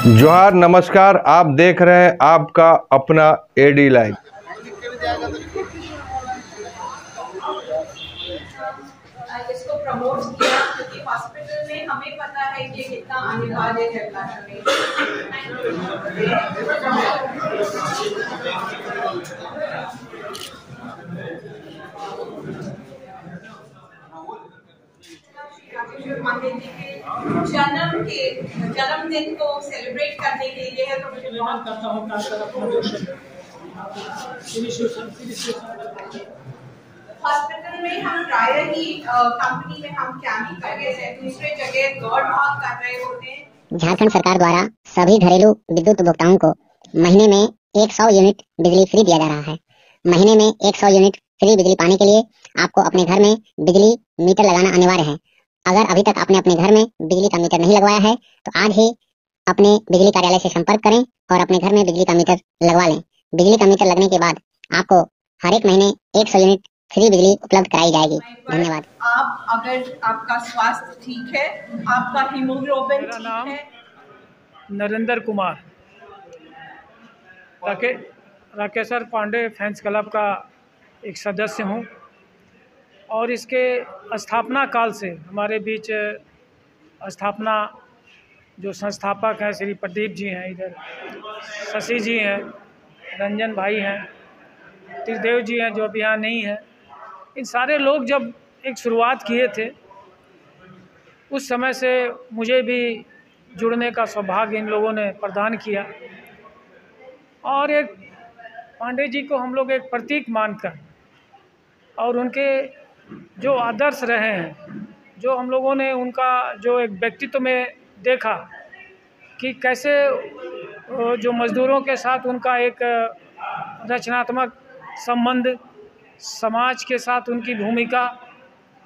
जोहार, नमस्कार। आप देख रहे हैं आपका अपना एडी लाइव। इसको प्रमोट किया क्योंकि हॉस्पिटल में हमें पता है कि कितना अनिवार्य है ब्लड डोनेशन। जन्मदिन को सेलिब्रेट करने के लिए है, तो मुझे बहुत करता हूँ हॉस्पिटल में हम प्राय ही कंपनी में हम कैंपिंग करके से दूसरे जगह दौड़ भाग कर रहे होते हैं। झारखंड सरकार द्वारा सभी घरेलू विद्युत उपभोक्ताओं को महीने में 100 यूनिट बिजली फ्री दिया जा रहा है। महीने में 100 यूनिट फ्री बिजली पाने के लिए आपको अपने घर में बिजली मीटर लगाना अनिवार्य है। अगर अभी तक आपने अपने घर में बिजली का मीटर नहीं लगवाया है तो आज ही अपने बिजली कार्यालय से संपर्क करें और अपने घर में बिजली का मीटर लगवा लें। बिजली का मीटर लगने के बाद आपको हर एक महीने 100 यूनिट फ्री बिजली उपलब्ध कराई जाएगी। धन्यवाद। आप अगर आपका स्वास्थ्य ठीक है, आपका हीमोग्लोबिन ठीक है। नरेंद्र कुमार, राकेशर पांडे फैंस क्लब का एक सदस्य हूं और इसके स्थापना काल से हमारे बीच स्थापना जो संस्थापक हैं श्री प्रदीप जी हैं, इधर शशि जी हैं, रंजन भाई हैं, त्रिदेव जी हैं जो अभी यहाँ नहीं हैं। इन सारे लोग जब एक शुरुआत किए थे उस समय से मुझे भी जुड़ने का सौभाग्य इन लोगों ने प्रदान किया और एक पांडे जी को हम लोग एक प्रतीक मानकर और उनके जो आदर्श रहे हैं, जो हम लोगों ने उनका जो एक व्यक्तित्व में देखा कि कैसे जो मज़दूरों के साथ उनका एक रचनात्मक संबंध, समाज के साथ उनकी भूमिका,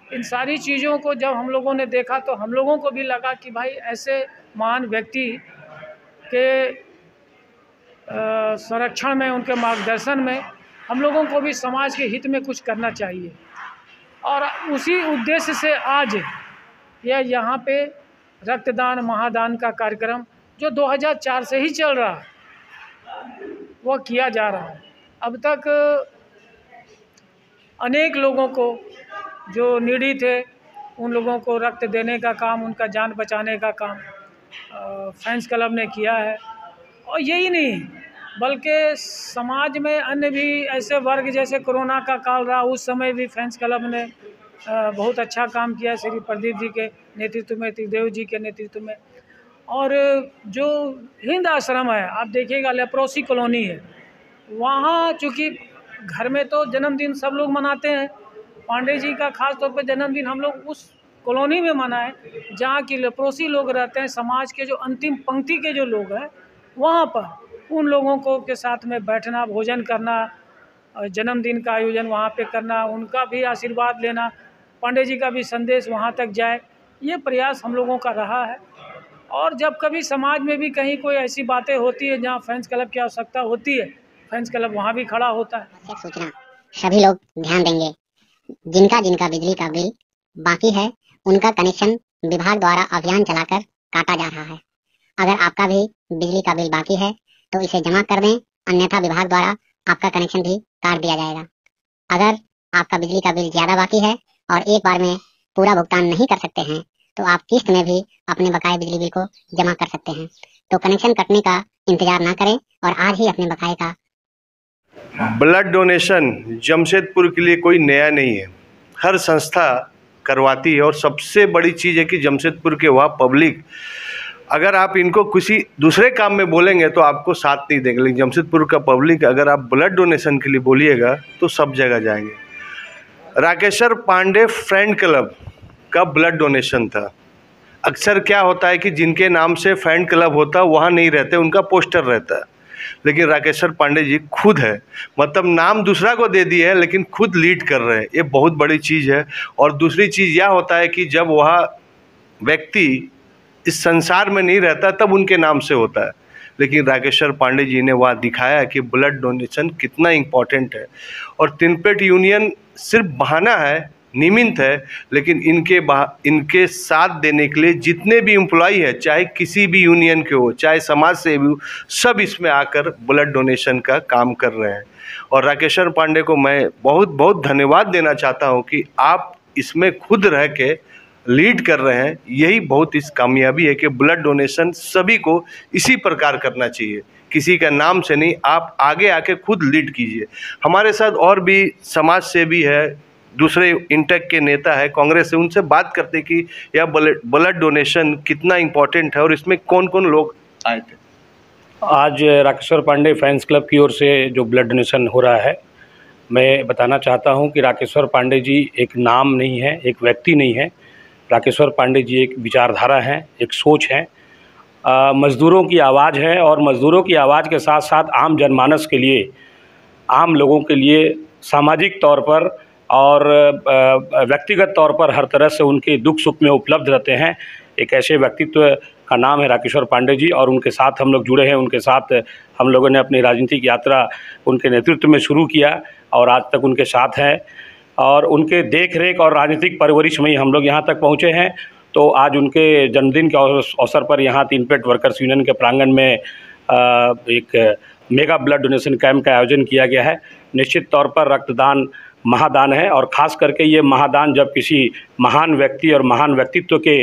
इन सारी चीज़ों को जब हम लोगों ने देखा तो हम लोगों को भी लगा कि भाई ऐसे महान व्यक्ति के संरक्षण में, उनके मार्गदर्शन में हम लोगों को भी समाज के हित में कुछ करना चाहिए। और उसी उद्देश्य से आज यह यहाँ पे रक्तदान महादान का कार्यक्रम जो 2004 से ही चल रहा है वो किया जा रहा है। अब तक अनेक लोगों को जो नीडी थे उन लोगों को रक्त देने का काम, उनका जान बचाने का काम फैंस क्लब ने किया है। और यही नहीं बल्कि समाज में अन्य भी ऐसे वर्ग, जैसे कोरोना का काल रहा उस समय भी फैंस क्लब ने बहुत अच्छा काम किया श्री प्रदीप जी के नेतृत्व में, त्रिदेव जी के नेतृत्व में। और जो हिंद आश्रम है, आप देखिएगा लेप्रोसी कॉलोनी है, वहाँ चूँकि घर में तो जन्मदिन सब लोग मनाते हैं, पांडे जी का खास तौर पर जन्मदिन हम लोग उस कॉलोनी में मनाएं जहाँ की लेप्रोसी लोग रहते हैं। समाज के जो अंतिम पंक्ति के जो लोग हैं वहाँ पर उन लोगों को के साथ में बैठना, भोजन करना, जन्मदिन का आयोजन वहाँ पे करना, उनका भी आशीर्वाद लेना, पांडे जी का भी संदेश वहाँ तक जाए, ये प्रयास हम लोगों का रहा है। और जब कभी समाज में भी कहीं कोई ऐसी बातें होती है जहाँ फैंस क्लब की आवश्यकता होती है, फैंस क्लब वहाँ भी खड़ा होता है। सूचना सभी लोग ध्यान देंगे, जिनका जिनका बिजली का बिल बाकी है उनका कनेक्शन विभाग द्वारा अभियान चलाकर काटा जा रहा है। अगर आपका भी बिजली का बिल बाकी है तो इसे जमा कर दें, अन्यथा विभाग द्वारा आपका कनेक्शन भी काट दिया जाएगा। अगर आपका बिजली का बिल ज़्यादा बाकी है और एक बार में पूरा भुगतान नहीं कर सकते हैं तो आप किस्त में भी अपने बकाये बिजली बिल को जमा कर सकते हैं। तो कनेक्शन कटने का इंतजार ना करें और आज ही अपने बकाये का। ब्लड डोनेशन जमशेदपुर के लिए कोई नया नहीं है, हर संस्था करवाती है। और सबसे बड़ी चीज़ है कि जमशेदपुर के वहाँ पब्लिक, अगर आप इनको किसी दूसरे काम में बोलेंगे तो आपको साथ नहीं देंगे, लेकिन जमशेदपुर का पब्लिक अगर आप ब्लड डोनेशन के लिए बोलिएगा तो सब जगह जाएंगे। राकेशर पांडे फ्रेंड क्लब का ब्लड डोनेशन था। अक्सर क्या होता है कि जिनके नाम से फ्रेंड क्लब होता है वहाँ नहीं रहते, उनका पोस्टर रहता है, लेकिन राकेशर पांडे जी खुद है, मतलब नाम दूसरा को दे दिए है लेकिन खुद लीड कर रहे हैं। ये बहुत बड़ी चीज़ है। और दूसरी चीज़ यह होता है कि जब वह व्यक्ति इस संसार में नहीं रहता तब उनके नाम से होता है, लेकिन राकेशर पांडे जी ने वह दिखाया कि ब्लड डोनेशन कितना इम्पोर्टेंट है। और तिनपेट यूनियन सिर्फ बहाना है, निमित्त है, लेकिन इनके साथ देने के लिए जितने भी एम्प्लॉई है, चाहे किसी भी यूनियन के हो, चाहे समाज सेवी हो, सब इसमें आकर ब्लड डोनेशन का काम कर रहे हैं। और राकेश्वर पांडे को मैं बहुत बहुत धन्यवाद देना चाहता हूं कि आप इसमें खुद रह के लीड कर रहे हैं। यही बहुत इस कामयाबी है कि ब्लड डोनेशन सभी को इसी प्रकार करना चाहिए, किसी का नाम से नहीं, आप आगे आके खुद लीड कीजिए। हमारे साथ और भी समाज सेवी है, दूसरे इंटेक के नेता है, कांग्रेस से, उनसे बात करते कि यह ब्लड डोनेशन कितना इम्पोर्टेंट है और इसमें कौन कौन लोग आए थे। आज राकेश्वर पांडे फैंस क्लब की ओर से जो ब्लड डोनेशन हो रहा है, मैं बताना चाहता हूं कि राकेश्वर पांडे जी एक नाम नहीं है, एक व्यक्ति नहीं है। राकेश्वर पांडे जी एक विचारधारा है, एक सोच है, मज़दूरों की आवाज़ है। और मज़दूरों की आवाज़ के साथ साथ आम जनमानस के लिए, आम लोगों के लिए सामाजिक तौर पर और व्यक्तिगत तौर पर हर तरह से उनके दुख सुख में उपलब्ध रहते हैं। एक ऐसे व्यक्तित्व का नाम है राकेश्वर पांडे जी, और उनके साथ हम लोग जुड़े हैं। उनके साथ हम लोगों ने अपनी राजनीतिक यात्रा उनके नेतृत्व में शुरू किया और आज तक उनके साथ हैं, और उनके देख रेख और राजनीतिक परवरिश में ही हम लोग यहाँ तक पहुँचे हैं। तो आज उनके जन्मदिन के अवसर पर यहाँ तीन पेट वर्कर्स यूनियन के प्रांगण में एक मेगा ब्लड डोनेशन कैंप का आयोजन किया गया है। निश्चित तौर पर रक्तदान महादान है, और ख़ास करके ये महादान जब किसी महान व्यक्ति और महान व्यक्तित्व के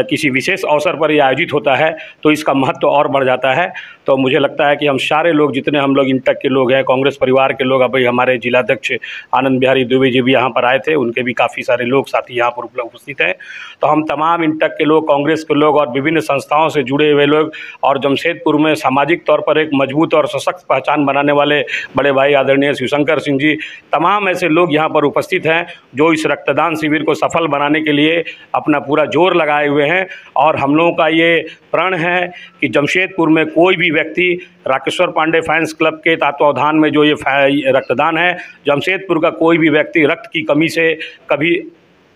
किसी विशेष अवसर पर ये आयोजित होता है तो इसका महत्व और बढ़ जाता है। तो मुझे लगता है कि हम सारे लोग, जितने हम लोग इंटक के लोग हैं, कांग्रेस परिवार के लोग, अभी हमारे जिलाध्यक्ष आनंद बिहारी दुबे जी भी यहाँ पर आए थे, उनके भी काफ़ी सारे लोग साथी यहाँ पर उपस्थित हैं। तो हम तमाम इंटक के लोग, कांग्रेस के लोग और विभिन्न संस्थाओं से जुड़े हुए लोग, और जमशेदपुर में सामाजिक तौर पर एक मजबूत और सशक्त पहचान बनाने वाले बड़े भाई आदरणीय शिवशंकर सिंह जी, तमाम ऐसे लोग यहाँ पर उपस्थित हैं जो इस रक्तदान शिविर को सफल बनाने के लिए अपना पूरा जोर लगाए हुए हैं। और हम लोगों का ये प्रण है कि जमशेदपुर में कोई भी व्यक्ति राकेश्वर पांडे फैंस क्लब के तत्वावधान में जो ये रक्तदान है, जमशेदपुर का कोई भी व्यक्ति रक्त की कमी से कभी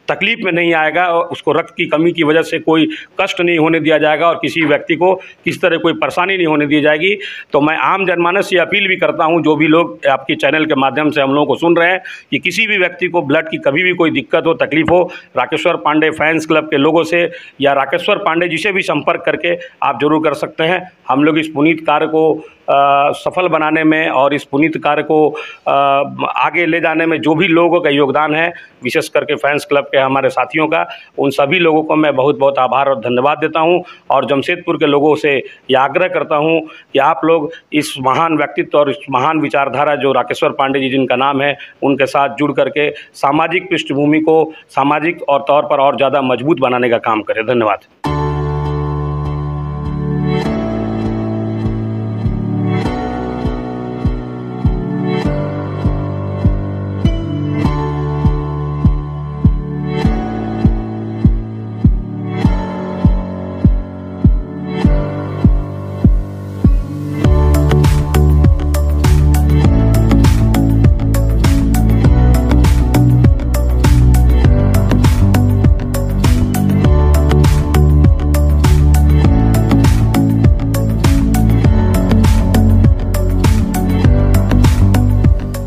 तकलीफ में नहीं आएगा, और उसको रक्त की कमी की वजह से कोई कष्ट नहीं होने दिया जाएगा, और किसी व्यक्ति को किस तरह कोई परेशानी नहीं होने दी जाएगी। तो मैं आम जनमानस से अपील भी करता हूं, जो भी लोग आपकी चैनल के माध्यम से हम लोगों को सुन रहे हैं, कि किसी भी व्यक्ति को ब्लड की कभी भी कोई दिक्कत हो, तकलीफ हो, राकेश्वर पांडे फैंस क्लब के लोगों से या राकेश्वर पांडे जी से भी संपर्क करके आप जरूर कर सकते हैं। हम लोग इस पुनीत कार्य को सफल बनाने में और इस पुनीत कार्य को आगे ले जाने में जो भी लोगों का योगदान है, विशेष करके फैंस क्लब के हमारे साथियों का, उन सभी लोगों को मैं बहुत बहुत आभार और धन्यवाद देता हूं। और जमशेदपुर के लोगों से ये आग्रह करता हूं कि आप लोग इस महान व्यक्तित्व और इस महान विचारधारा जो राकेश्वर पांडे जी जिनका नाम है, उनके साथ जुड़ करके सामाजिक पृष्ठभूमि को सामाजिक और तौर पर और ज़्यादा मजबूत बनाने का काम करें। धन्यवाद।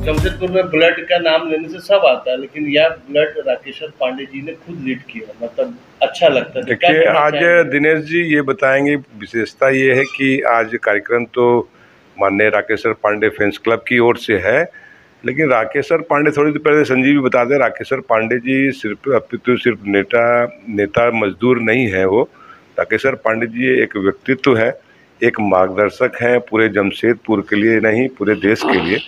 जमशेदपुर में ब्लड का नाम लेने से सब आता है, लेकिन यह ब्लड राकेश्वर पांडे जी ने खुद लीड किया, मतलब अच्छा लगता है। देखिए, आज दिनेश जी ये बताएंगे, विशेषता ये है कि आज कार्यक्रम तो माननीय राकेश्वर पांडे फैंस क्लब की ओर से है, लेकिन राकेश्वर पांडे, थोड़ी देर पहले संजीव भी बता दें, राकेश्वर पांडे जी सिर्फ नेता मजदूर नहीं है। वो राकेश्वर पांडे जी एक व्यक्तित्व है, एक मार्गदर्शक हैं पूरे जमशेदपुर के लिए नहीं, पूरे देश के लिए।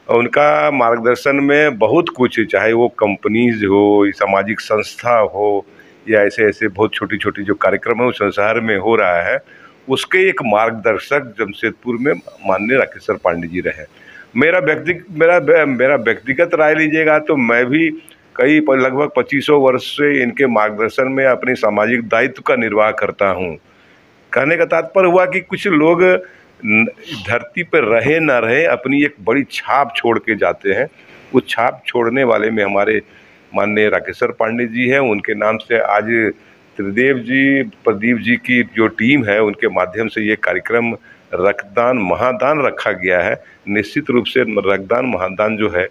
उनका मार्गदर्शन में बहुत कुछ, चाहे वो कंपनीज हो, सामाजिक संस्था हो, या ऐसे बहुत छोटी छोटी जो कार्यक्रम है उस संसार में हो रहा है, उसके एक मार्गदर्शक जमशेदपुर में माननीय राकेश्वर पांडे जी रहे। मेरा व्यक्तिगत राय लीजिएगा तो मैं भी लगभग 2500 वर्ष से इनके मार्गदर्शन में अपनी सामाजिक दायित्व का निर्वाह करता हूँ। कहने का तात्पर्य हुआ कि कुछ लोग धरती पर रहे ना रहे, अपनी एक बड़ी छाप छोड़ के जाते हैं। उस छाप छोड़ने वाले में हमारे माननीय राकेश्वर पांडे जी हैं। उनके नाम से आज त्रिदेव जी, प्रदीप जी की जो टीम है, उनके माध्यम से ये कार्यक्रम रक्तदान महादान रखा गया है। निश्चित रूप से रक्तदान महादान जो है,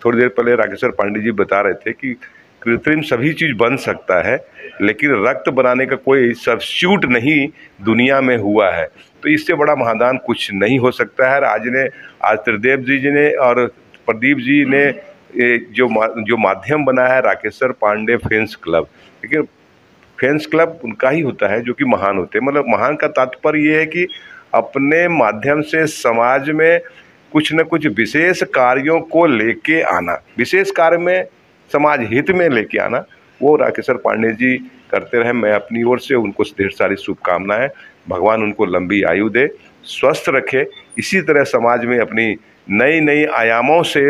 थोड़ी देर पहले राकेश्वर पांडे जी बता रहे थे कि कृत्रिम सभी चीज़ बन सकता है, लेकिन रक्त बनाने का कोई सब्स्टिट्यूट नहीं दुनिया में हुआ है। तो इससे बड़ा महादान कुछ नहीं हो सकता है। आज त्रिदेव जी ने और प्रदीप जी ने जो माध्यम बनाया है राकेश्वर पांडे फैंस क्लब, लेकिन फैंस क्लब उनका ही होता है जो कि महान होते हैं। मतलब महान का तात्पर्य ये है कि अपने माध्यम से समाज में कुछ न कुछ विशेष कार्यों को लेके आना, विशेष कार्य में समाज हित में लेके आना, वो राकेश्वर पांडे जी करते रहे। मैं अपनी ओर से उनको ढेर सारी शुभकामनाएं, भगवान उनको लंबी आयु दे, स्वस्थ रखे, इसी तरह समाज में अपनी नई नई आयामों से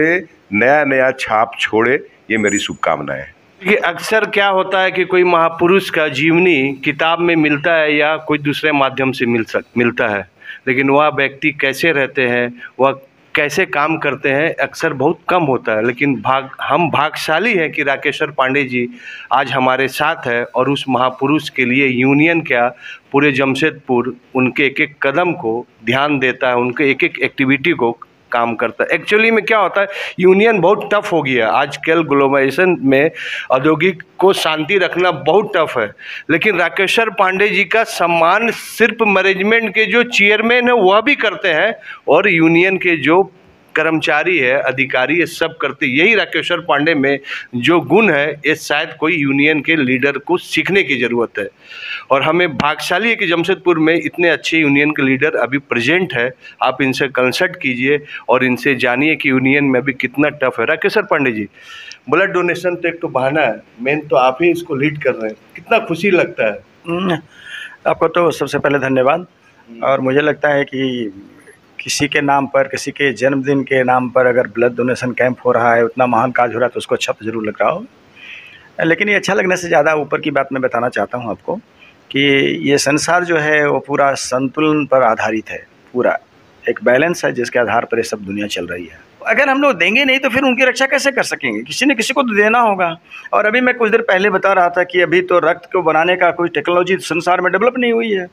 नया नया छाप छोड़े, ये मेरी शुभकामनाएं हैं। कि अक्सर क्या होता है कि कोई महापुरुष का जीवनी किताब में मिलता है या कोई दूसरे माध्यम से मिलता है, लेकिन वह व्यक्ति कैसे रहते हैं, वह कैसे काम करते हैं, अक्सर बहुत कम होता है। लेकिन हम भाग्यशाली हैं कि राकेश्वर पांडे जी आज हमारे साथ है और उस महापुरुष के लिए यूनियन क्या पूरे जमशेदपुर उनके एक एक कदम को ध्यान देता है, उनके एक एक एक्टिविटी को काम करता है। एक्चुअली में क्या होता है, यूनियन बहुत टफ हो गया आजकल ग्लोबलाइजेशन में, औद्योगिक को शांति रखना बहुत टफ है। लेकिन राकेश्वर पांडे जी का सम्मान सिर्फ मैनेजमेंट के जो चेयरमैन है वह भी करते हैं और यूनियन के जो कर्मचारी है, अधिकारी है, सब करते। यही राकेश्वर पांडे में जो गुण है, ये शायद कोई यूनियन के लीडर को सीखने की ज़रूरत है। और हमें भाग्यशाली है कि जमशेदपुर में इतने अच्छे यूनियन के लीडर अभी प्रेजेंट है। आप इनसे कंसल्ट कीजिए और इनसे जानिए कि यूनियन में अभी कितना टफ है। राकेश्वर पांडे जी, ब्लड डोनेशन तो एक तो बहाना है, मेन तो आप ही इसको लीड कर रहे हैं, कितना खुशी लगता है। आपको तो सबसे पहले धन्यवाद। और मुझे लगता है कि किसी के नाम पर, किसी के जन्मदिन के नाम पर अगर ब्लड डोनेशन कैंप हो रहा है, उतना महान काज हो रहा है, तो उसको अच्छा तो ज़रूर लग रहा हो। लेकिन ये अच्छा लगने से ज़्यादा ऊपर की बात मैं बताना चाहता हूँ आपको कि ये संसार जो है वो पूरा संतुलन पर आधारित है, पूरा एक बैलेंस है जिसके आधार पर ये सब दुनिया चल रही है। अगर हम लोग देंगे नहीं तो फिर उनकी रक्षा कैसे कर सकेंगे? किसी न किसी को तो देना होगा। और अभी मैं कुछ देर पहले बता रहा था कि अभी तो रक्त को बनाने का कोई टेक्नोलॉजी संसार में डेवलप नहीं हुई है।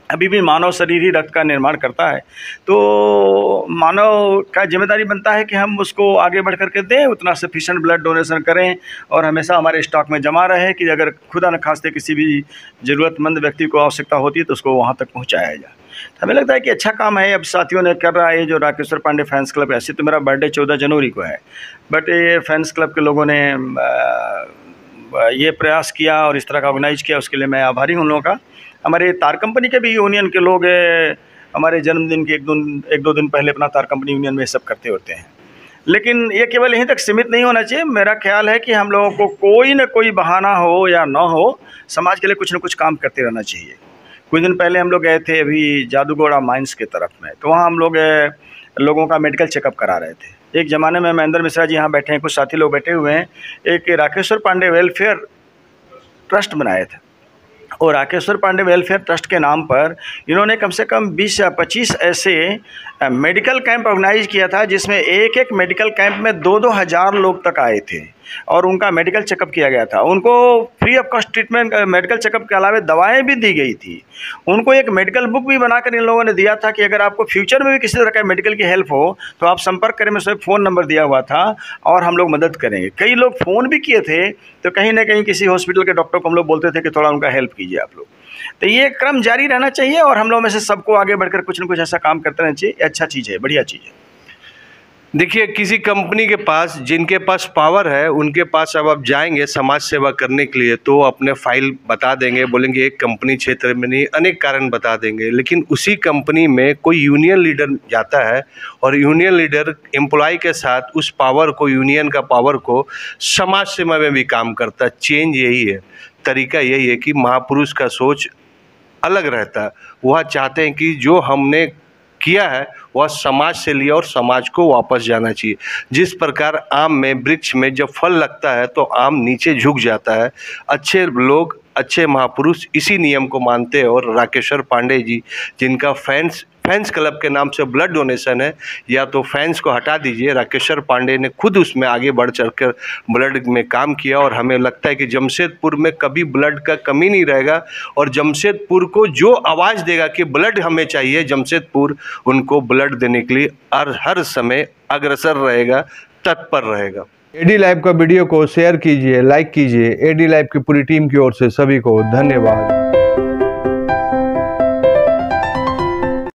अभी भी मानव शरीर ही रक्त का निर्माण करता है। तो मानव का जिम्मेदारी बनता है कि हम उसको आगे बढ़ करके दें, उतना सफिशिएंट ब्लड डोनेशन करें और हमेशा हमारे स्टॉक में जमा रहे कि अगर खुदा न खास्ते किसी भी ज़रूरतमंद व्यक्ति को आवश्यकता होती है तो उसको वहाँ तक पहुँचाया जाए। तो हमें लगता है कि अच्छा काम है। अब साथियों ने कर रहा है जो राकेश्वर पांडे फैंस क्लब, ऐसे तो मेरा बर्थडे 14 जनवरी को है, बट ये फैंस क्लब के लोगों ने ये प्रयास किया और इस तरह का ऑर्गेनाइज किया, उसके लिए मैं आभारी हूँ उन लोगों का। हमारे तार कंपनी के भी यूनियन के लोग हमारे जन्मदिन के एक दो दिन पहले अपना तार कंपनी यूनियन में सब करते होते हैं। लेकिन ये केवल यहीं तक सीमित नहीं होना चाहिए। मेरा ख्याल है कि हम लोगों को कोई न कोई बहाना हो या ना हो, समाज के लिए कुछ न कुछ काम करते रहना चाहिए। कुछ दिन पहले हम लोग गए थे अभी जादूगोड़ा माइंस की तरफ में, तो वहाँ हम लोग लोगों का मेडिकल चेकअप करा रहे थे। एक ज़माने में महेंद्र मिश्रा जी यहाँ बैठे हैं, कुछ साथी लोग बैठे हुए हैं, एक राकेश्वर पांडे वेलफेयर ट्रस्ट बनाए थे और राकेश्वर पांडे वेलफेयर ट्रस्ट के नाम पर इन्होंने कम से कम 20 या 25 ऐसे मेडिकल कैंप ऑर्गेनाइज किया था, जिसमें एक एक मेडिकल कैंप में 2-2 हज़ार लोग तक आए थे और उनका मेडिकल चेकअप किया गया था। उनको free of cost treatment, medical checkup के अलावा दवाएं भी दी गई थी। उनको एक मेडिकल बुक भी बनाकर इन लोगों ने दिया था कि अगर आपको फ्यूचर में भी किसी तरह का मेडिकल की हेल्प हो तो आप संपर्क करें। में फ़ोन नंबर दिया हुआ था और हम लोग मदद करेंगे। कई लोग फ़ोन भी किए थे, तो कहीं ना कहीं किसी हॉस्पिटल के डॉक्टर को हम लोग बोलते थे कि थोड़ा उनका हेल्प कीजिए आप लोग। तो ये क्रम जारी रहना चाहिए और हम लोग में से सबको आगे बढ़कर कुछ न कुछ ऐसा काम करते रहना चाहिए। अच्छा चीज़ है, बढ़िया चीज़ है। देखिए, किसी कंपनी के पास, जिनके पास पावर है, उनके पास अब आप जाएंगे समाज सेवा करने के लिए तो अपने फाइल बता देंगे, बोलेंगे एक कंपनी क्षेत्र में नहीं, अनेक कारण बता देंगे। लेकिन उसी कंपनी में कोई यूनियन लीडर जाता है और यूनियन लीडर एम्प्लॉय के साथ उस पावर को, यूनियन का पावर को समाज सेवा में भी काम करता है। चेंज यही है, तरीका यही है कि महापुरुष का सोच अलग रहता है। वह चाहते हैं कि जो हमने किया है वह समाज से लिया और समाज को वापस जाना चाहिए। जिस प्रकार आम में, वृक्ष में जब फल लगता है तो आम नीचे झुक जाता है। अच्छे लोग, अच्छे महापुरुष इसी नियम को मानते हैं और राकेश्वर पांडे जी, जिनका फैंस क्लब के नाम से ब्लड डोनेशन है, या तो फैंस को हटा दीजिए, राकेश्वर पांडे ने खुद उसमें आगे बढ़ चढ़कर ब्लड में काम किया और हमें लगता है कि जमशेदपुर में कभी ब्लड का कमी नहीं रहेगा। और जमशेदपुर को जो आवाज़ देगा कि ब्लड हमें चाहिए, जमशेदपुर उनको ब्लड देने के लिए हर समय अग्रसर रहेगा, तत्पर रहेगा। एडी लाइव का वीडियो को शेयर कीजिए, लाइक कीजिए। एडी लाइव की पूरी टीम की ओर से सभी को धन्यवाद।